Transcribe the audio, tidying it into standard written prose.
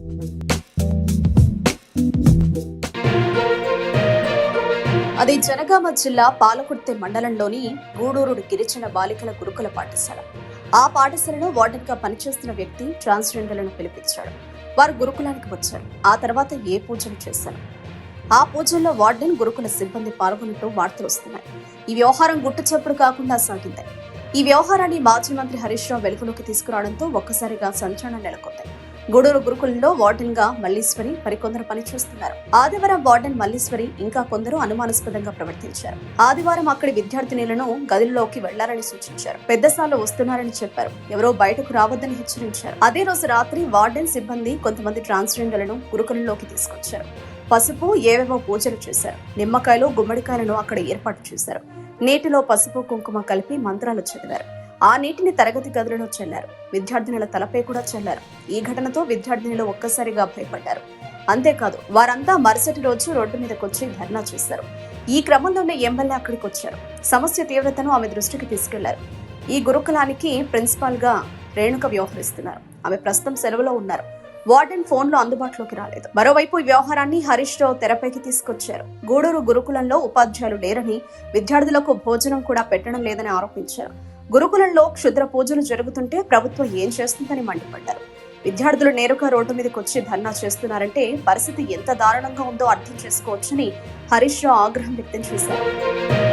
అది జనగామ జిల్లా పాలకుర్తి మండలంలోని గూడూరు గిరిజన బాలికల గురుకుల పాఠశాల. ఆ పాఠశాలలో వార్డెన్ గా పనిచేస్తున్న వ్యక్తి ట్రాన్స్జెండర్లను పిలిపించాడు. వారు గురుకులానికి వచ్చారు. ఆ తర్వాత ఏ పూజలు చేశారు. ఆ పూజల్లో వార్డెన్, గురుకుల సిబ్బంది పాల్గొన్నట్టు వార్తలు వస్తున్నాయి. ఈ వ్యవహారం గుట్టుచప్పుడు కాకుండా సాగింది. ఈ వ్యవహారాన్ని మాజీ మంత్రి హరీష్ రావు వెలుగులోకి తీసుకురావడంతో ఒక్కసారిగా సంచలనం నెలకొంది. గూడూరు గురుకులంలో వార్డెన్ గా మల్లీశ్వరి, మరికొందరు పనిచేస్తున్నారు. ఆదివారం వార్డెన్ మల్లీశ్వరి ఇంకా కొందరు అనుమానాస్పదంగా ప్రవర్తించారు. ఆదివారం అక్కడి విద్యార్థినులను గదిలోకి వెళ్లాలని సూచించారు. పెద్దసార్లు వస్తున్నారని చెప్పారు. ఎవరో బయటకు రావద్దని హెచ్చరించారు. అదే రోజు రాత్రి వార్డెన్ సిబ్బంది కొంతమంది ట్రాన్స్జెండర్లను గురుకులంలోకి తీసుకొచ్చారు. పసుపు, ఏవేవో పూజలు చేశారు. నిమ్మకాయలు, గుమ్మడికాయలను అక్కడ ఏర్పాటు చేశారు. నీటిలో పసుపు, కుంకుమ కలిపి మంత్రాలు చదివారు. ఆ నీటిని తరగతి గదులలో చల్లారు. విద్యార్థినుల తలపై కూడా చల్లారు. ఈ ఘటనతో విద్యార్థినులు ఒక్కసారిగా భయపడ్డారు. అంతేకాదు, వారంతా మరుసటి రోజు రోడ్డు మీదకొచ్చి ధర్నా చేశారు. ఈ క్రమంలోనే ఎమ్మెల్యే అక్కడికి వచ్చారు. సమస్య తీవ్రతను ఆమె దృష్టికి తీసుకెళ్లారు. ఈ గురుకులానికి ప్రిన్సిపాల్ గా రేణుక వ్యవహరిస్తున్నారు. ఆమె ప్రస్తుతం సెలవులో ఉన్నారు. వార్డెన్ ఫోన్లో అందుబాటులోకి రాలేదు. మరోవైపు ఈ వ్యవహారాన్ని హరీష్ రావు తెరపైకి తీసుకొచ్చారు. గూడూరు గురుకులంలో ఉపాధ్యాయులు లేరని, విద్యార్థులకు భోజనం కూడా పెట్టడం లేదని ఆరోపించారు. గురుకులంలో క్షుద్ర పూజలు జరుగుతుంటే ప్రభుత్వం ఏం చేస్తుందని మండిపడ్డారు. విద్యార్థులు నేరుగా రోడ్డు మీదకి వచ్చి ధర్నా చేస్తున్నారంటే పరిస్థితి ఎంత దారుణంగా ఉందో అర్థం చేసుకోవచ్చని హరీష్ రావు ఆగ్రహం వ్యక్తం చేశారు.